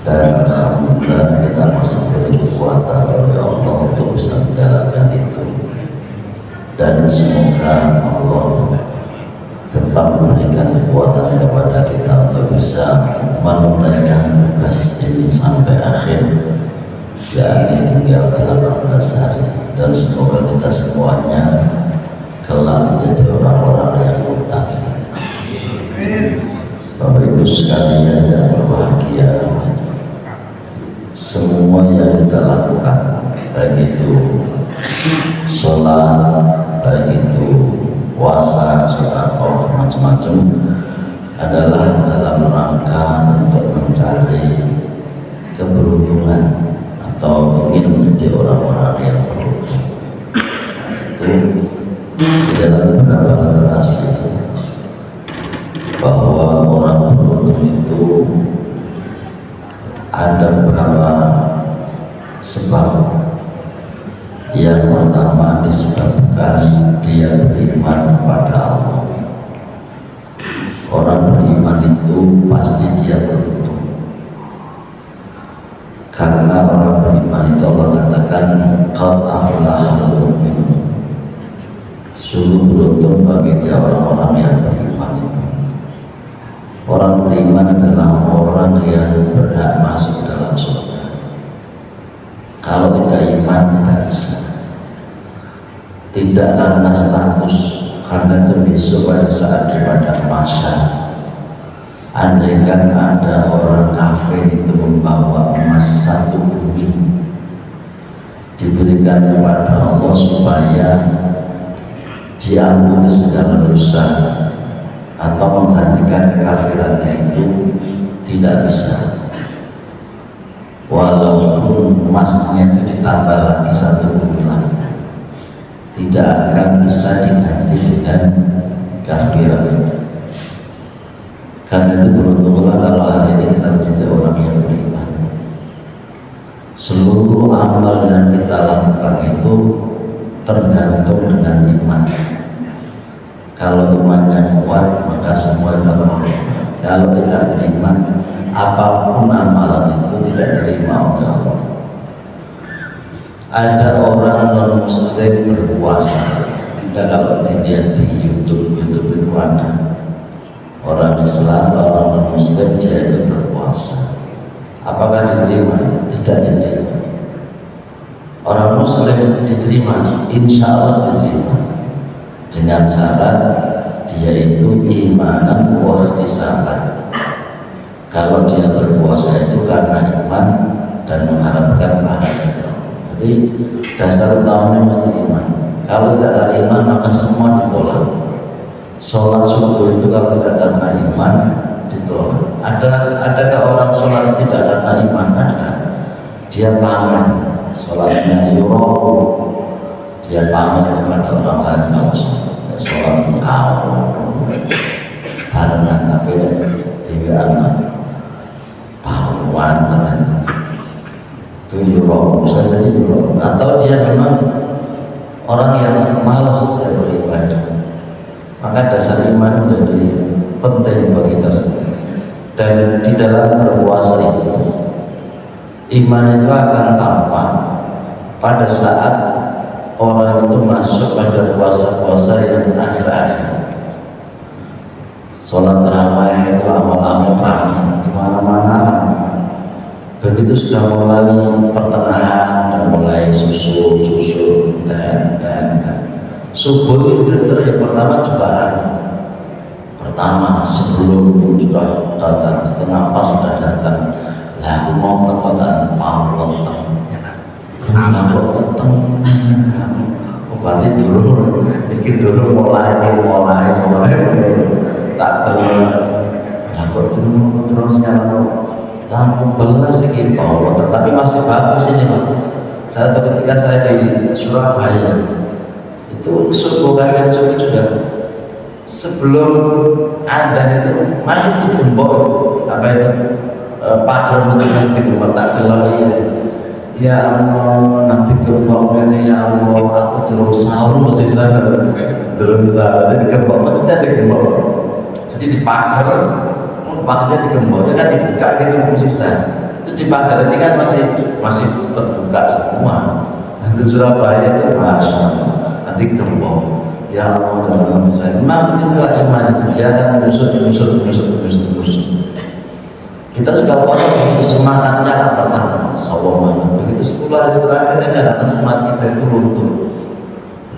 dan alhamdulillah kita masih diberi kekuatan oleh Allah untuk bisa menjalankan itu. Dan semoga Allah tetap memberikan kekuatan kepada kita untuk bisa menunaikan tugas ini sampai akhir, yakni tinggal 18 hari. Dan semoga kita semuanya kelak menjadi orang-orang yang mutakin. Bapak Ibu sekalian yang berbahagia, semua yang kita lakukan, baik itu sholat, baik itu puasa, sedekah, macam-macam, adalah dalam rangka untuk mencari keberuntungan atau ingin menjadi orang-orang yang beruntung. Itu di dalam beberapa literasi bahwa orang beruntung itu ada beberapa sebab. Yang pertama disebabkan dia beriman kepada Allah. Orang beriman itu pasti dia beruntung, karena orang beriman itu Allah katakan qad aflahal mu'minun, sungguh beruntung bagi dia orang-orang yang beriman itu. Orang beriman adalah orang yang berhak masuk dalam surga. Kalau tidak iman tidak bisa. Tidak karena status, karena itu besok pada saat di padang mahsyar, andaikan ada orang kafir itu membawa emas 1 bumi, diberikan kepada Allah supaya diampuni segala dosa atau menggantikan kekafirannya, itu tidak bisa. Walaupun emasnya itu ditambah lagi 1 bumi lagi, tidak akan bisa diganti dengan kafiran itu. Karena itu beruntunglah kalau hari ini kita menjadi orang yang beriman. Seluruh amal yang kita lakukan itu tergantung dengan iman. Kalau imannya kuat, maka semua itu boleh. Kalau tidak beriman, apapun amalan itu tidak diterima oleh Allah. Ada orang non-muslim berpuasa, tidak, kalau dilihat di YouTube itu ada orang Islam, orang non-muslim dia itu berpuasa. Apakah diterima? Tidak diterima. Orang muslim diterima, insya Allah diterima, dengan syarat dia itu imanan wa ihtisaban. Kalau dia berpuasa itu karena iman dan mengharapkan pahala. Jadi dasar utamanya mesti iman. Kalau tidak ada iman maka semua ditolak. Sholat subuh itu kalau tidak karena iman ditolak. Adakah orang sholat tidak karena iman? Ada. Dia pamer sholatnya yuro, dia pamer kepada orang lain kalau sholat kau barengan tapi dewi anak pahuan itu yuro, bisa jadi yuro. Atau dia memang orang yang malas dia beribadah, maka dasar iman menjadi penting bagi kita semua. Dan di dalam berpuasa itu, iman itu akan tampak pada saat orang itu masuk pada puasa-puasa yang akhir-akhir. Sholat tarawih itu amal-amal ramai di mana-mana. Begitu sudah mulai pertengahan dan mulai susul dan subuh itu yang pertama juga ramai. Pertama sebelum sudah datang, setengah 4 sudah datang. Lah aku mau kekotaan pawon lah kok peteng. Berarti dulu iki dulu mulai tak terus. Lah kok terus kalau lampu belas iki pawon, tapi masih bagus ini Pak. Satu ketika saya di Surabaya itu subuh kalian juga sebelum adzan itu masih digembok apa itu pagar masjid digembok, tak delok ya Allah nanti gembok ini ya Allah aku terus sahur mesti sana terus jadi digembok masjidnya digembok, jadi di pagarnya digembok ya kan dibuka gitu sisa Itu di pagar ini kan masih terbuka semua. Untuk Surabaya itu masya Allah, nanti gembok. Ya Allah dalam hati saya, memang itulah iman itu, dia akan menyusut. Kita juga puasa begitu semangatnya pertama, sawah. Begitu 10 hari terakhir ini karena semangat kita itu luntur.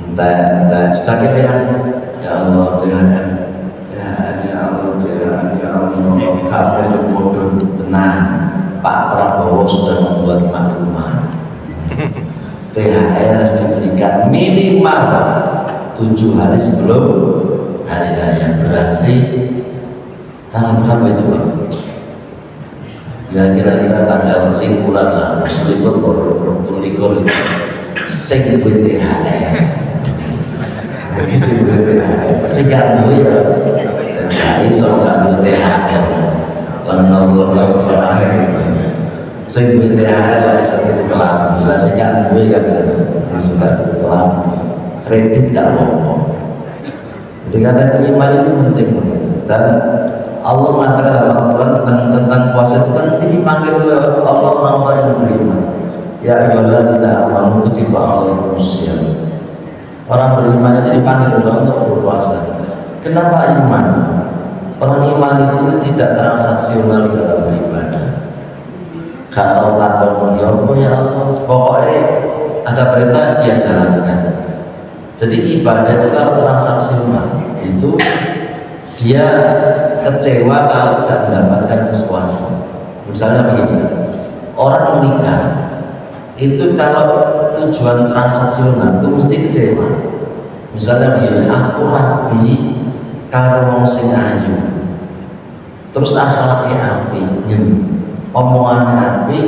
Entah sudah kita yang ya Allah Tuhan, ya Allah Tuhan, ya Allah, kamu bermodal tenang. Pak Prabowo sudah membuat maklumat. THR diberikan minimal 7 hari sebelum hari raya, berarti tanggal berapa itu Pak? Ya kira-kira tanggal liburan lah, libur beruntung libur itu sing duwe THR, sing duwe THR, sing gak duwe ya gak iso gak duwe THR, lengar terakhir gitu. Sing duwe THR lah iso duwe kelambi, lah sing gak duwe kan suka duwe kelambi, kredit gak apa-apa. Jadi karena iman ini penting dan Allah mengatakan dalam Al-Quran tentang puasa itu kan ini dipanggil oleh Allah orang-orang yang beriman. Ya ayyuhalladzina amanu kutiba alaikumusiyam. Orang beriman itu dipanggil oleh Allah untuk berpuasa. Kenapa iman? Orang iman itu tidak transaksional dalam beribadah. Kalau takut ya Allah, pokoknya ada perintah dia jalankan. Jadi ibadah itu kalau transaksional itu dia kecewa kalau tidak mendapatkan sesuatu. Misalnya begini, orang menikah itu kalau tujuan transaksional itu mesti kecewa. Misalnya begini, aku rapi karo wong sing ayu, terus akhlaknya apik, omongannya apik,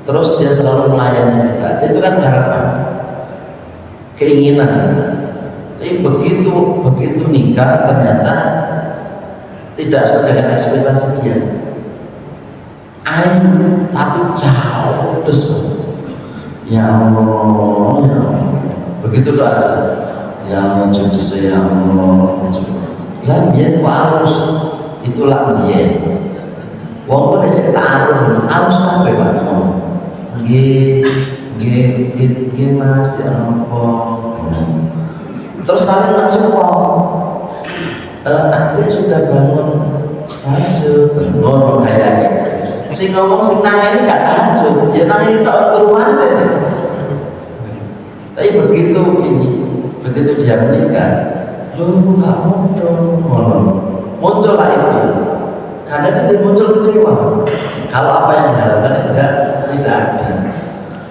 terus dia selalu melayani kita. Itu kan harapan, keinginan. Tapi begitu nikah ternyata tidak sesuai dengan ekspektasi dia. Ayu tapi jauh terus. Ya Allah, ya Allah. Begitu doa aja. Ya Allah jodoh saya, ya Allah. Lah biyen harus itulah biyen. Wong kok nek taruh harus kabeh Pak. Nggih Mas ya Allah. Terus saling mensupport. Anda sudah bangun tahajud, ngono kayaknya. Si ngomong si nang ini gak tahajud, ya nang ini tak turun deh. Tapi begitu dia menikah, loh gak ngono, muncullah itu. Karena itu dia muncul kecewa. Kalau apa yang diharapkan itu tidak ada.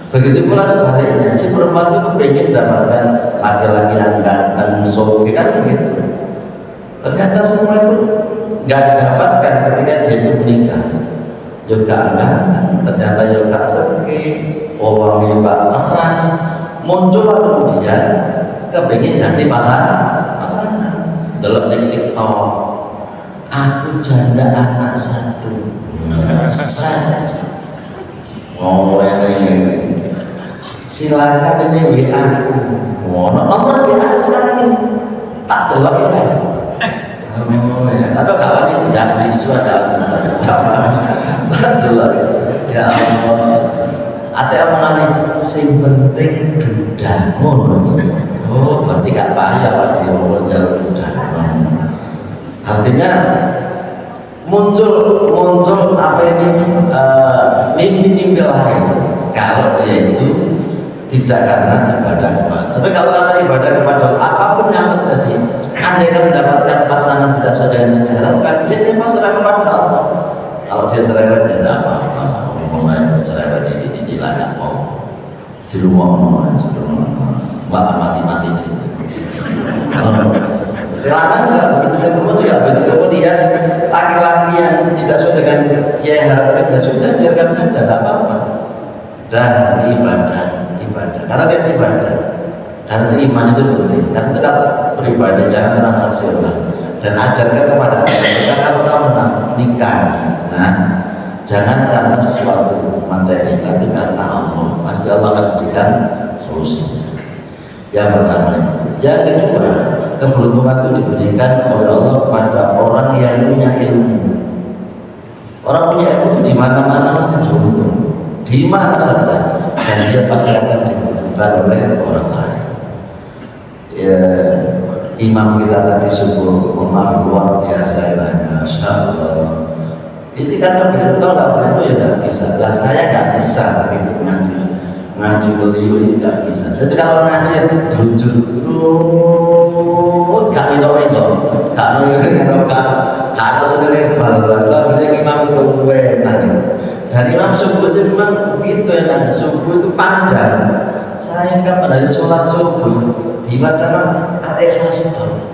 Begitu pula sebaliknya, si perempuan itu kepingin mendapatkan laki-laki yang ganteng, sopi kan begitu. Ternyata semua itu nggak didapatkan ketika dia itu menikah. Juga ganteng, ternyata juga seki, orang juga keras. Muncullah kemudian kepingin ganti pasangan. Dalam TikTok, aku janda anak 1. Oh ini. Silakan ini WA aku. Nomor WA sekarang ini tak delok ya. Oh ya, tapi kawan ini jangan risu ada kawan delok. Ya Allah. Ate omongan sing penting duda ngono. Oh, berarti gak payah Pak dia mau jalan duda. Artinya muncul apa ini mimpi-mimpi lain kalau dia itu tidak karena ibadah kepada. Tapi kalau karena ibadah kepada apapun yang terjadi, andai kan mendapatkan pasangan tidak sesuai dengan yang diharapkan, dia pasrah kepada Allah. Kalau dia cerewet ya tidak apa-apa. Ngomongnya cerewet ini lah mau di rumah mbak mati dia. Silakan juga begitu sebelumnya juga begitu kemudian laki-laki yang tidak sesuai dengan dia yang harapkan ya sudah biarkan saja tidak apa-apa. Dan ibadah karena dia ibadah karena iman itu penting karena itu kalau beribadah jangan transaksional dan ajarkan kepada kita kalau kamu nikah jangan karena sesuatu materi tapi karena Allah pasti Allah akan berikan solusinya. Yang pertama itu. Yang kedua, keberuntungan itu diberikan oleh Allah kepada orang yang punya ilmu. Orang punya ilmu itu di mana-mana pasti beruntung, di mana saja, dan dia pasti akan dibutuhkan oleh orang lain. Ya, imam kita tadi subuh memang luar biasa ilmunya, Masya Allah. Ini kan lebih kalau nggak berilmu ya nggak bisa. Lah saya nggak bisa begitu ngaji beliau nggak bisa. Jadi kalau ngaji terujud terus gak itu gak ada sendiri balas. Tapi imam itu enak. Dan imam subuh itu memang begitu enak. Subuh itu panjang. Saya kapan dari sholat subuh dibaca ada ikhlas itu.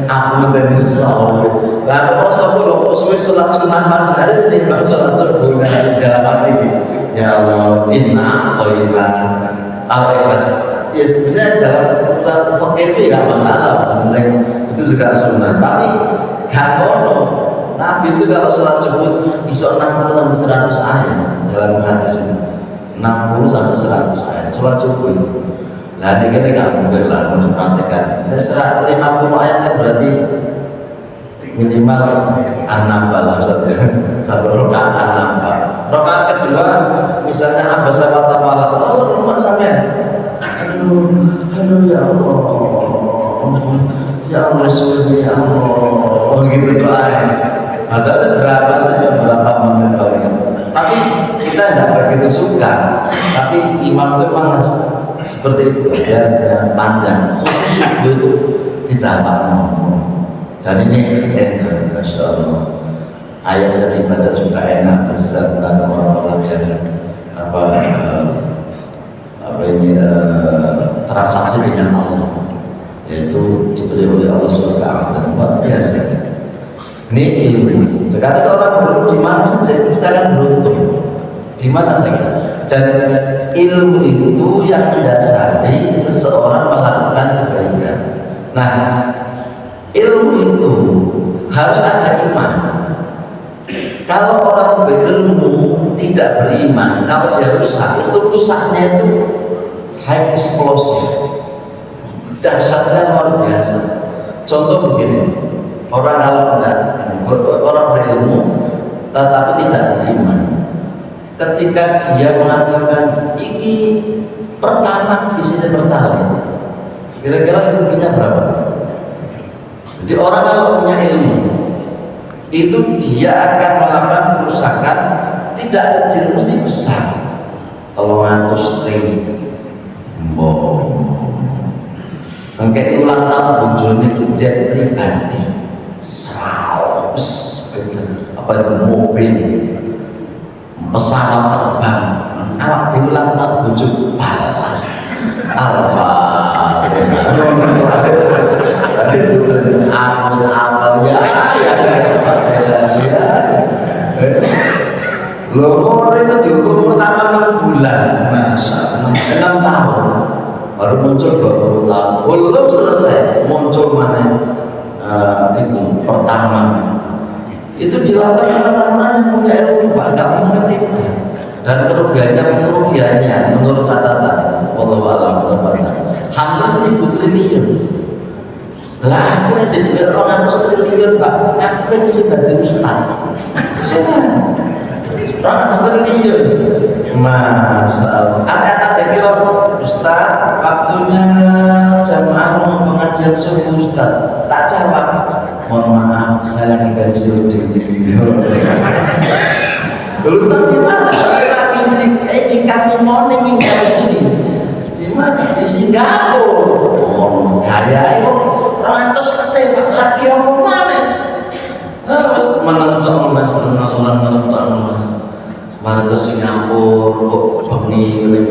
Aku dari sholat. Lalu kalau subuh sholat sunnah fajar itu timbang sholat subuh dalam hati ini. Ya Allah, inna toibah al-ikhlas. Ya sebenarnya dalam fakir itu ya masalah, sebenarnya itu juga sunnah. Tapi gak ngono. Nabi itu kalau sholat subuh bisa 60 sampai 100 ayat dalam hadis ini. 60 sampai 100 ayat sholat subuh itu. Nah ini kita gak mungkin lah untuk praktekkan. Ini 150 ayat kan berarti minimal 6 lah satu rakaat 6. Rakaat kedua misalnya abasa wa ta'ala, oh rumah sampean, aduh ya Allah, ya Allah suami ya Allah, oh gitu doa. Padahal berapa saja berapa menit kalau ini. Tapi kita tidak begitu suka. Tapi imam itu memang seperti itu, dia sedang panjang, khusus itu tidak apa-apa. Dan ini enak, Masya Allah. Ayat yang dibaca juga enak, berserta tentang orang-orang yang transaksi dengan Allah, yaitu diberi oleh Allah SWT. Luar biasa. Ini ilmu. Terkadang orang beruntung di mana saja, kita akan beruntung di mana saja. Dan ilmu itu yang mendasari seseorang melakukan kebaikan. Nah, ilmu itu harus ada iman. Kalau orang berilmu tidak beriman, kalau dia rusak, itu rusaknya itu high explosive, dasarnya luar biasa. Contoh begini, orang berilmu tetapi tidak beriman, ketika dia mengatakan ini pertama di sini bertali, kira-kira ilmunya berapa? Jadi orang kalau punya ilmu itu dia akan melakukan kerusakan tidak kecil, mesti besar. 300 triliun. Mungkin ulang tahun bojone jet pribadi 100 apa itu mobil, pesawat terbang, awak diulang tahun bojo balas alfa. Tadi aku amal ya loh, itu dihukum pertama 6 bulan, masa 6 tahun baru muncul 20 tahun, belum selesai muncul mana itu pertama. Itu dilakukan orang-orang yang punya ilmu, Pak, nggak mungkin tidak. Dan kerugiannya menurut catatan wallahu a'lam hampir 1.000 triliun. Lah aku nek duit 200 triliun, Pak, aku bisa dadi ustaz. Siapa? 200 triliun. Masalah. Ada kira ustaz, waktunya jamaah mau pengajian subuh ustaz. Tak jawab. Mohon maaf, saya lagi pensiun di Lalu ustaz gimana? Saya lagi ini cafe morning ini di sini. Di mana? Di Singapura. Oh, kaya itu 200 ketembak lagi apa mana? Harus menang mana ke Singapura kok bengi gini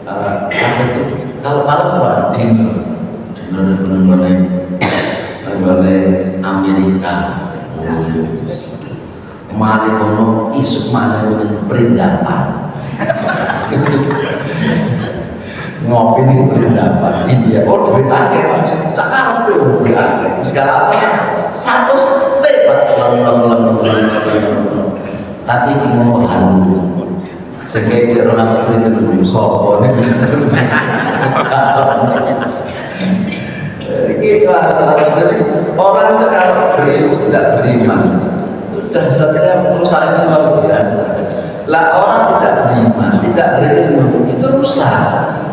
apa itu kalau malam apa dinner Amerika kemarin kono isu mana dengan perindapan ngopi nih perindapan India duit akhir sekarang tuh duit akhir sekarang satu step tapi mau halu sehingga orang seperti itu dulu sopo ini masalah. Jadi orang itu kalau berilmu tidak beriman Itu dasarnya perusahaan itu luar biasa. Lah orang tidak beriman, tidak berilmu, itu rusak.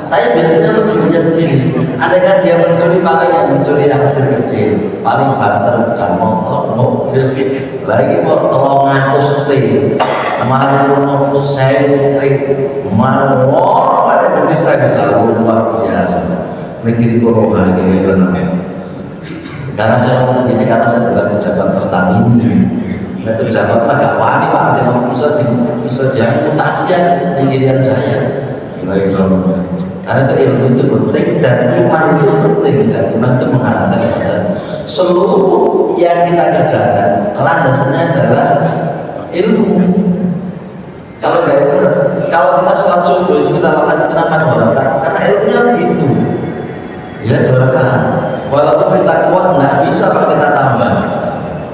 Saya biasanya untuk dirinya sendiri. Andai kan dia mencuri, paling yang mencuri yang kecil-kecil, paling banter dan motor, mobil, lagi mau 300 T, mau 1000 T, mau ada Indonesia bisa luar biasa. Negeri Korea gitu. Karena saya ngomong begini karena saya bukan pejabat Pertamina. Nah, pejabat lah gak wani pak, dia bisa dia mutasian pengirian saya. Karena itu ilmu itu penting dan iman itu penting, dan iman itu mengharapkan kepada seluruh yang kita kerjakan landasannya adalah ilmu. Kalau nggak ilmu, kalau kita sholat subuh itu kita lakukan kenapa dorakan? Karena ilmunya begitu. Ya dorakan. Walaupun kita kuat nggak bisa kalau kita tambah.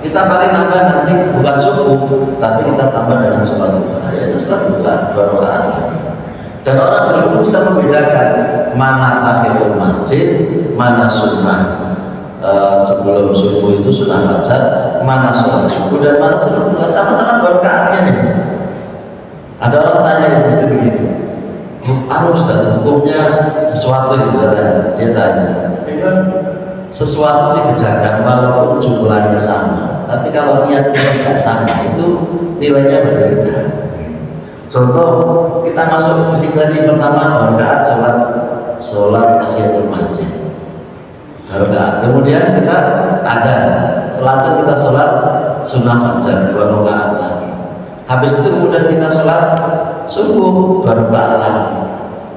Kita paling nambah nanti bukan subuh, tapi kita tambah dengan sholat duha. Ya sholat duha 2 rakaat lagi. Dan orang berilmu bisa membedakan mana tahiyatul masjid, mana sunnah sebelum subuh itu sunnah fajar, mana sholat subuh dan mana sholat duha. Sama-sama berkaatnya nih. Ada orang tanya yang mesti begini, Ustaz, hukumnya sesuatu yang misalnya dia tanya, sesuatu dikerjakan walaupun jumlahnya sama, tapi kalau niatnya tidak sama itu nilainya berbeda. Contoh, kita masuk ke tadi pertama 2 rakaat sholat tahiyatul masjid 2 rakaat, kemudian kita adzan, selanjutnya kita sholat sunnah fajar 2 rakaat lagi, habis itu kemudian kita sholat subuh 2 rakaat lagi,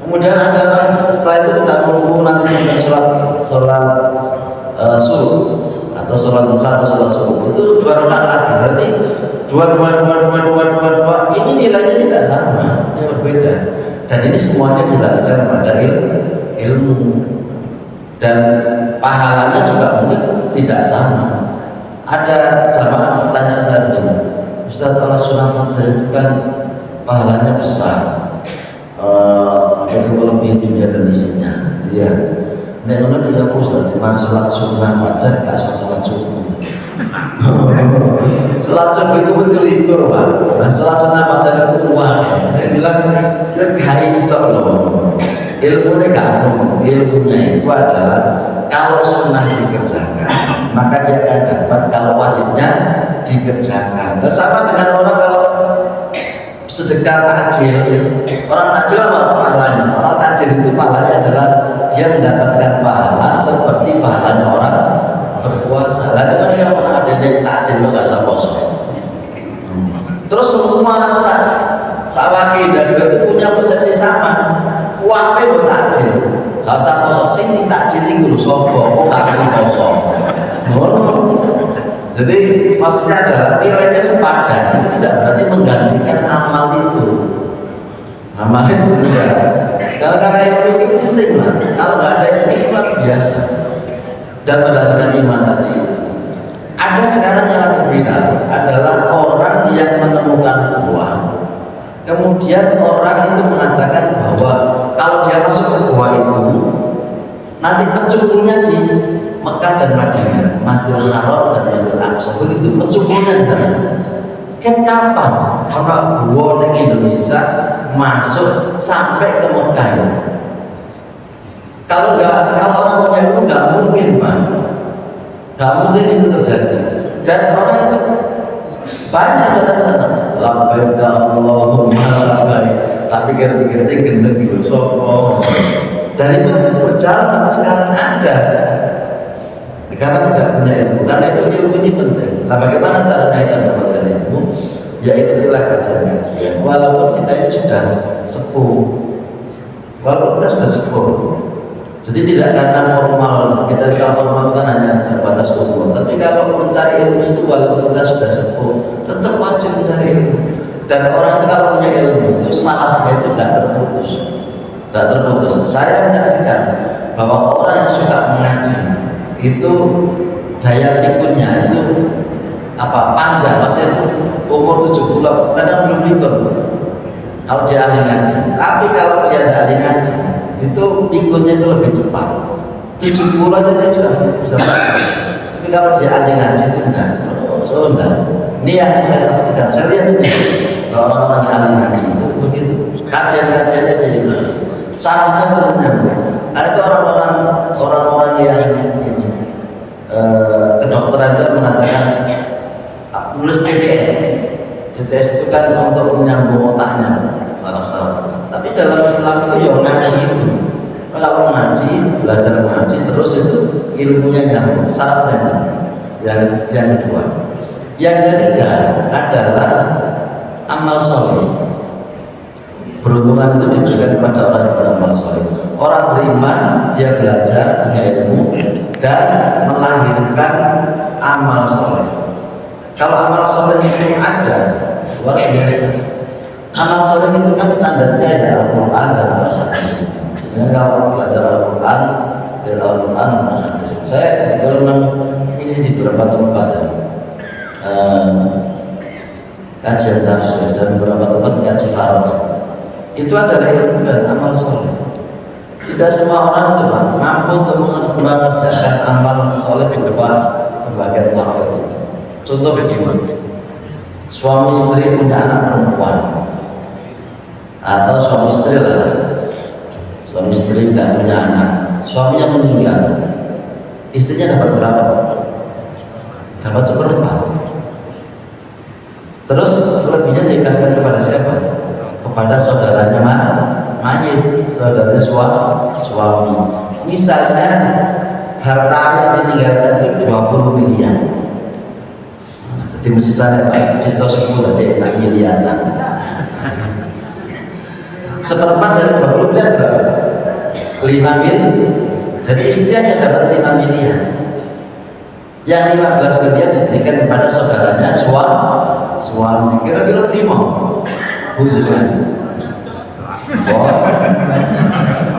kemudian ada setelah itu kita menunggu nanti kita sholat subuh atau sholat duha atau sholat subuh itu 2 rakaat lagi, berarti 2 ini nilainya tidak sama, dia berbeda, dan ini semuanya dilakukan pada ilmu dan pahalanya juga mungkin tidak sama. Ada jamaah bertanya saya begini, Ustaz, kalau sunnah fajar itu kan pahalanya besar, itu melebihi dunia dan isinya. Iya. Nek ngono tidak Ustaz, mana sholat sunnah fajar gak usah sholat subuh. Sholat subuh itu betul libur pak. Nah sholat sunnah fajar itu uang. Saya bilang ya gak iso loh. Ilmunya ilmunya itu adalah kalau sunnah dikerjakan maka dia akan dapat, kalau wajibnya dikerjakan. Nah, sama dengan orang kalau sedekah takjil, orang takjil apa pahalanya? Orang takjil itu pahalanya adalah dia mendapatkan pahala seperti pahalanya orang berpuasa. Lalu kan yang pernah ada yang takjil lo gak usah poso. Terus semua sawaki dan itu punya persepsi sama. Uangnya bertakjil, gak usah poso. Sing takjil itu lho sapa? Gak takjil poso. Jadi maksudnya adalah nilainya sepadan, itu tidak berarti menggantikan amal itu. Amal itu tidak. Karena ilmu itu penting lah. Kalau nggak ada ilmu itu luar biasa. Dan berdasarkan iman tadi, ada sekarang yang lagi viral adalah orang yang menemukan uang. Kemudian orang itu mengatakan bahwa kalau dia masuk ke gua itu, nanti pencukulnya di Mekah dan Madinah, Masjidil Haram dan Masjidil Aqsa, begitu pencukulnya di sana. Kan kapan orang gua di Indonesia masuk sampai ke Mekah? Kalau orang punya itu nggak mungkin pak, nggak mungkin itu terjadi. Dan orang itu banyak datang sana, labbaik Allahumma labbaik, tapi pikir-pikir sih gendeng gitu, sopo. Dan itu berjalan sampai sekarang ada. Karena tidak punya ilmu, karena itu ilmu ini penting. Nah bagaimana caranya kita mendapatkan ilmu? Ya ikutilah kajian ngajian. Walaupun kita ini sudah sepuh, walaupun kita sudah sepuh, jadi tidak karena formal, kita kalau formal itu kan hanya terbatas umur. Tapi kalau mencari ilmu itu walaupun kita sudah sepuh, tetap wajib mencari ilmu. Dan orang itu kalau punya ilmu itu salafnya itu tidak terputus, tidak terputus. Saya menyaksikan bahwa orang yang suka mengaji itu daya pikurnya itu panjang, maksudnya itu umur 70 kadang belum pikir kalau dia ahli ngaji. Tapi kalau dia tidak ahli ngaji itu pikurnya itu lebih cepat, 70 aja dia sudah bisa. Tapi kalau dia ahli ngaji itu enggak, Ini yang saya saksikan, saya lihat sendiri orang-orang yang ahli ngaji itu begitu, kajian-kajiannya jadi begitu, sarafnya terus nyambung. Ada orang-orang yang ini kedokteran juga mengatakan nulis PTS. PTS itu kan untuk menyambung otaknya, saraf-saraf. Tapi dalam Islam itu ya ngaji itu. Kalau ngaji, belajar ngaji terus itu ilmunya nyambung, sarafnya. Yang kedua, yang ketiga adalah amal soleh. Peruntungan itu diberikan kepada orang yang beramal soleh. Orang beriman, dia belajar, punya ilmu, dan melahirkan amal soleh. Kalau amal soleh itu ada, luar biasa. Amal soleh itu kan standarnya ya Al-Quran dan Al-Hadis. Jadi kalau belajar Al-Quran, dari Al-Quran dan Al-Hadis, saya betul memang isi di beberapa tempat ya. Kajian tafsir dan beberapa tempat ngaji farad. Itu adalah ilmu dan amal soleh. Tidak semua orang itu mampu untuk mengerjakan amal soleh di depan berbagai waktu itu. Contoh bagaimana? Suami istri punya anak perempuan, atau suami istri lah, suami istri tidak punya anak, suaminya meninggal, istrinya dapat berapa? Dapat seperempat. Terus selebihnya dikasihkan kepada siapa? Kepada saudaranya mayit, saudaranya suami. Misalnya harta yang ditinggalkan itu 20 miliar. Jadi mesti saya pakai kecil 10 dari 6 miliaran. Seperempat dari 20 miliar berapa? 5 miliar. Jadi istrinya dapat 5 miliar. Yang 15 miliar diberikan kepada saudaranya suami. Kira-kira terima hubungan.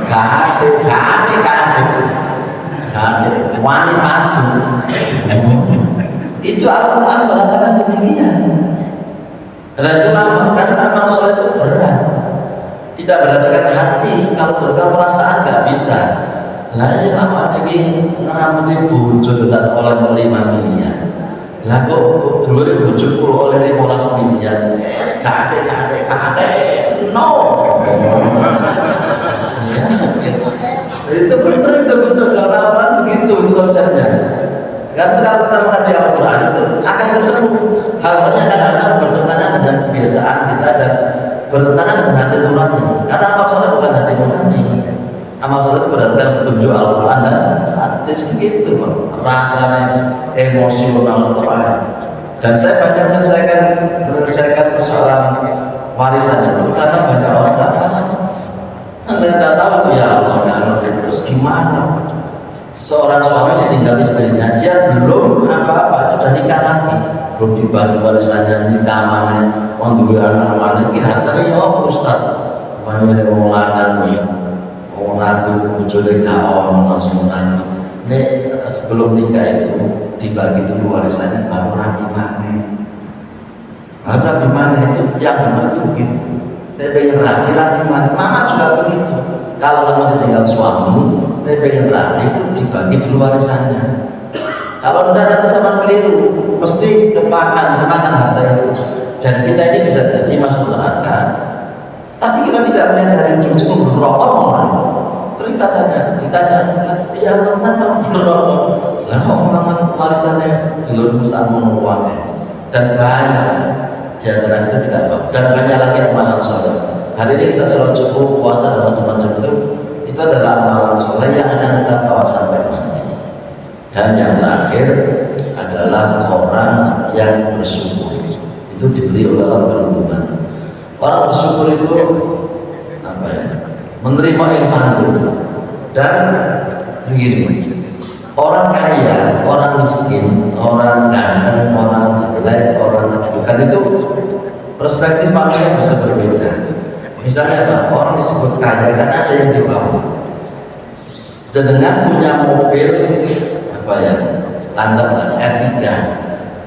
Kade, wani patu. Itu Al-Quran mengatakan demikian. Dan itu karena amal soleh itu berat. Tidak berdasarkan hati, kalau berdasarkan perasaan nggak bisa. Lah ya apa jadi ngeramuti bojo dengan oleh 5 miliar. Lah kok dulure bojoku oleh 15 miliar. Kade. No. Ya, itu benar dalam Al-Quran begitu itu konsepnya. Karena kalau kita mengaji Al-Quran itu akan ketemu hal-hal yang kadang-kadang bertentangan dengan kebiasaan kita dan bertentangan dengan hati nurani. Karena amal soleh bukan hati nurani. Amal soleh itu berdasarkan petunjuk Al-Quran dan hadis begitu, rasanya emosional Quran. Dan saya banyak menyelesaikan persoalan warisan itu karena banyak orang tak paham. Anda tak tahu ya Allah, terus gimana? Seorang suami ditinggal istrinya, dia belum apa-apa, sudah nikah lagi, belum dibagi warisannya, nikah mana, orang dua anak mana, hartanya ya Ustaz, mana mau lanang, mau nabi, bujurnya kawan, langsung nabi. Ini sebelum nikah itu dibagi dulu warisannya, baru rapi mana, baru rapi mana itu yang benar itu begitu. Dia pengen rapi mana, mama juga begitu. Kalau sama ditinggal suami, dia pengen rapi itu dibagi dulu warisannya. Kalau udah nanti sama keliru, mesti kemakan harta itu. Dan kita ini bisa jadi masuk neraka. Tapi kita tidak melihat dari ujung-ujung berokok malah. Terus kita ditanya, ya kenapa berokok? Lah kok warisannya dulu sama uangnya. Dan banyak di antara kita tidak paham. Dan banyak lagi amalan soleh. Hari ini kita sholat cukup, puasa dan macam-macam itu adalah amalan soleh yang akan kita bawa sampai mati. Dan yang terakhir adalah orang yang bersyukur. Itu diberi oleh Allah peruntungan. Orang bersyukur itu apa ya? Menerima yang mantul. Dan begini, orang kaya, orang miskin, orang ganteng, orang jelek, orang kedudukan itu perspektif manusia bisa berbeda. Misalnya apa? Orang disebut kaya kan ada yang di bawah. Jenengan punya mobil apa ya? Standar lah R3.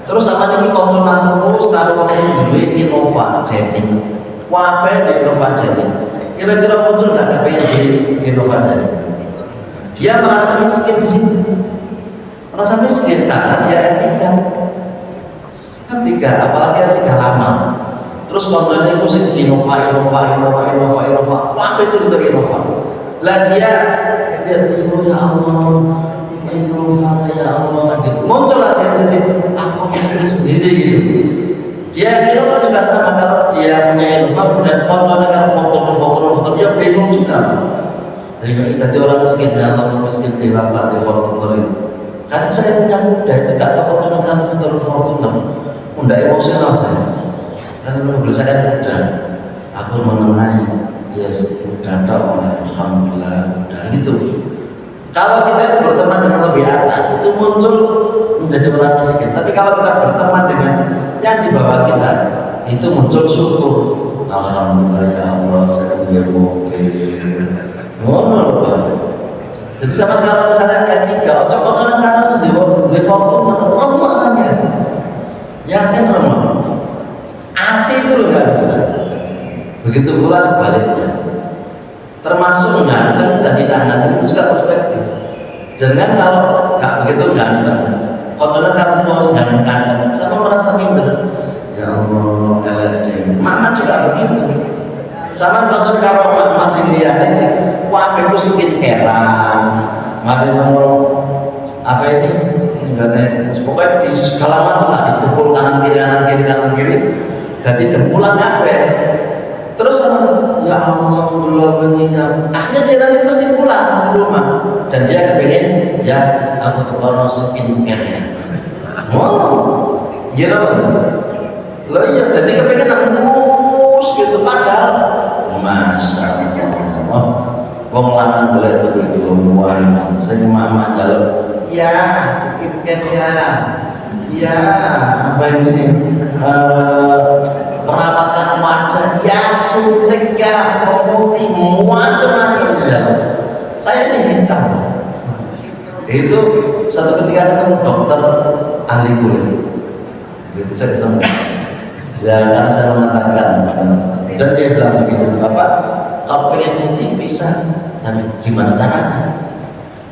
Terus sama ini komponen terus taruh mesin duit Innova Jetting. Wape di Innova Jetting. Kira-kira muncul nggak kepengen beli Innova Jetting? Dia merasa miskin di situ. Merasa miskin karena dia R3. apalagi yang 3 lama. Terus kontennya itu sih Innova, wah itu Innova. Lah dia lihat oh ya Allah, Innova ya Allah, gitu. Muncul aja jadi aku miskin sendiri gitu. Dia Innova juga sama, kalau dia punya Innova dan kontennya kan foto dia bingung juga. Jadi orang miskin ya Allah, miskin di bapak di Fortuner itu. Kan saya punya muda itu gak tahu kontennya kan Fortuner, muda emosional saya. Kan dulu saya muda, aku menengahi ya muda alhamdulillah muda gitu. Kalau kita itu berteman dengan lebih atas itu muncul menjadi orang miskin, tapi kalau kita berteman dengan yang di bawah kita itu muncul syukur. Alhamdulillah ya Allah saya punya mobil. Jadi sama kalau misalnya R3 coba kadang-kadang sendiri di Fortuner remuk sampai yakin remuk. Hati itu loh nggak bisa. Begitu pula sebaliknya. Termasuk ganteng dan tidak ganteng itu juga perspektif. Jangan kalau nggak begitu ganteng, kontenan kalau semua ganteng, sama merasa minder. Ya Allah, LD. Mana juga begitu. Sama konten kalau masih lihat sih, wah aku skincarean, mari ngomong apa ini? Pokoknya di segala macam lah, dijempol kanan kiri. Jadi jempulan apa? Terus sama, ya Allah belum mengingat. Akhirnya dia nanti mesti pulang ke rumah dan dia kepengen, ya aku tuh kalau skincare ya. Gitu kan? Lo iya, jadi kepengen nanggus gitu padahal, masya Allah, wong lanang boleh tuh itu lumayan. Saya mama jalur, ya skincare ya, apa ini? Perawatan wajah ya, suntik ya, pemutih macam-macam ya. Saya ini hitam. Itu satu ketika ketemu dokter ahli kulit. Itu saya ketemu. Ya karena saya mengatakan dan dia bilang begini, Bapak kalau pengen putih bisa, tapi gimana caranya?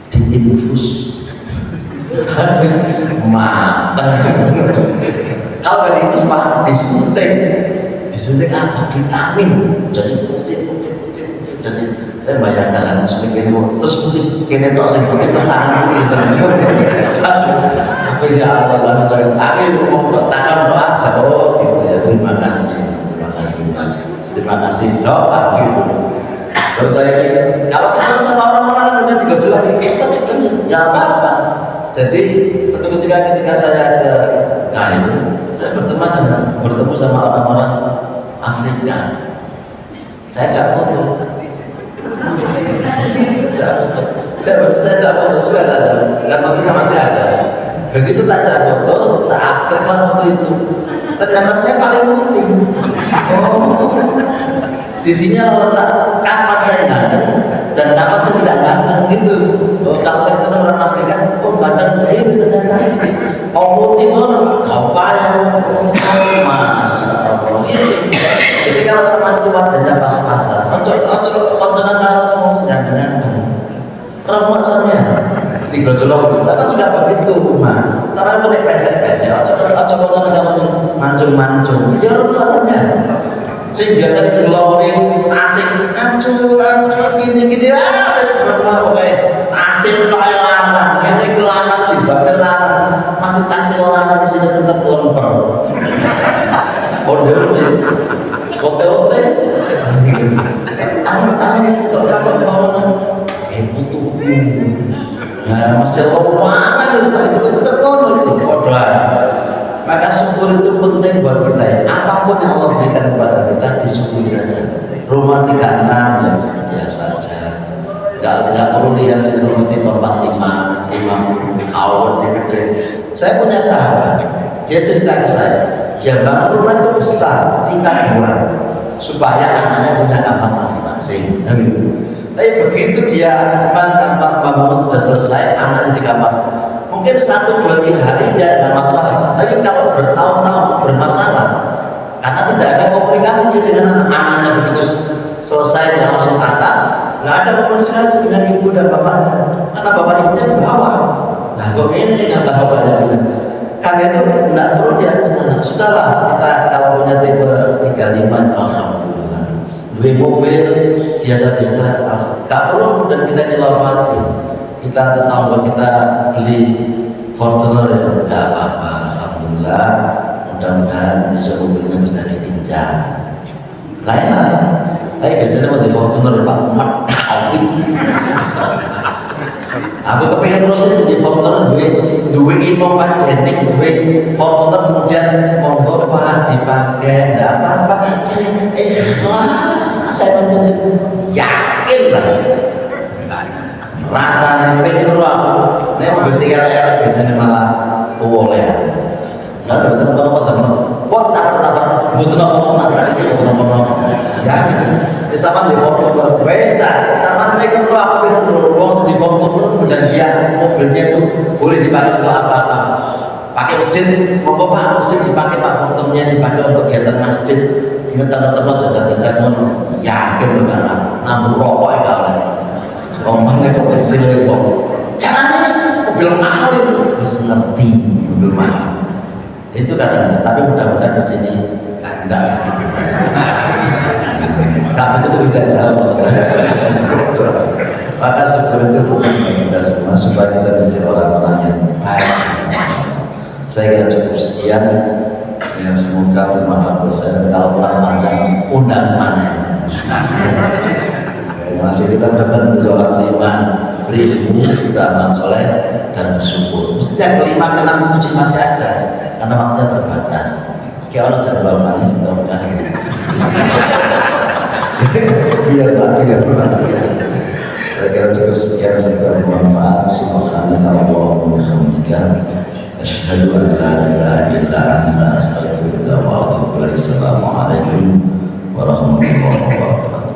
Diinfus. Kalau tadi itu semangat disuntik apa? Vitamin. Jadi putih. Jadi saya bayangkan suntik ini, terus putih kini tok saya pakai terus tangan itu. Tapi ya Allah, aku mau tangan doa aja. Oh gitu ya, terima kasih doa gitu. Terus saya kalau ketemu sama orang-orang yang udah digojolak Ustaz itu ya apa-apa. Jadi ketika saya ke Kairo, saya bertemu sama orang-orang Afrika. Saya ajak foto. Saya ajak foto sudah ada, dan fotonya masih ada. Begitu tak ajak foto, tak upgrade lah foto itu. Ternyata saya paling putih. Oh, di sini letak kapan saya ganteng dan kapan saya tidak ganteng gitu. Oh, kalau saya ketemu orang Afrika, oh ganteng deh ini ternyata ini. Oh putih orang kau payah, masa Allah gitu. Jadi kalau sama itu wajahnya pas-pasan, ojo kontenan kalau semua seganteng-ganteng. Remuk sampean. Tiga jelok, sama juga begitu, mah. Sama pun pesek-pesek, ojo kontenan kalau sing mancung-mancung. Ya remuk sampean. Sing biasa glowing asik aduh gini wis berapa pokoknya asik tok larang ngene iki larang jilbabe larang masih tasih larang di sini tetep lemper ote anu kok dapat kawan kayak butuh nah masih larang itu masih tetep kono padha. Maka syukur itu penting buat kita ya. Apapun yang Allah berikan kepada kita disyukuri saja. Rumah 36 ya biasa saja. Gak perlu lihat seperti 45 kawan gede. Saya punya sahabat, dia cerita ke saya, dia bangun rumah itu besar, tingkat 2 supaya anaknya punya kamar masing-masing. Tapi begitu dia bangun sudah selesai, anaknya di kamar. Mungkin 1-2-3 hari tidak ada masalah, tapi kalau bertahun-tahun bermasalah karena tidak ada komunikasi dengan anaknya. Begitu selesai dia langsung ke atas, nggak ada komunikasi dengan ibu dan bapaknya karena bapak ibunya di bawah. Nah kok ini kata bapaknya bilang, Kalian itu tidak perlu dia kesana. Sudahlah, kita kalau punya tipe 35, alhamdulillah. Dua mobil biasa-biasa, gak perlu kemudian kita nyelawati. Kita tetangga kita beli Fortuner ya, nggak apa-apa, alhamdulillah. Mudah-mudahan besok mobilnya bisa dipinjam. Lain lah, tapi biasanya mau di Fortuner Pak Metawi. Aku kepengen proses di Fortuner duwe inovajenik, duwe Fortuner kemudian monggo Pak dipakai, nggak apa-apa. Saya ikhlas, saya menunjuk yakin lah. Rasanya pengen ruang, nek mobil sekarang biasanya malah boleh. Nggak ada betul kok tak betul nabrak ini betul ya. Di sama di Fortuner, westa sama pengen ruang, pengen ruang di Fortuner dan dia mobilnya itu boleh dipakai untuk apa-apa. Pakai masjid, monggo Pak, masjid dipakai Pak, Fortunernya dipakai untuk kegiatan masjid. Ingat jajan-jajan ngono, yakin banget, nambah rokok ya kalian. Ngomongnya kok kecil kok. Jangan ini mobil mahal itu, harus ngerti mobil mahal. Itu kadang-kadang, tapi mudah-mudahan di sini enggak begitu. Tapi itu tidak jauh maksudnya. Maka sebelum itu bukan kita semua supaya kita menjadi orang-orang yang baik. Saya kira cukup sekian. Ya, semoga bermanfaat buat saya. Kalau kurang panjang, undang mana? Masih kita benar-benar menjadi orang beriman, berilmu, beramal soleh, dan bersyukur. Mestinya kelima, keenam, ketujuh masih ada, karena waktunya terbatas. Kayak orang jadwal manis, atau kasih. Biar. Saya kira cukup sekian, saya bermanfaat. Subhanallah wa bihamdika, asyhadu an la ilaha illa anta, astaghfiruka wa atubu ilaik. Assalamualaikum warahmatullahi wabarakatuh.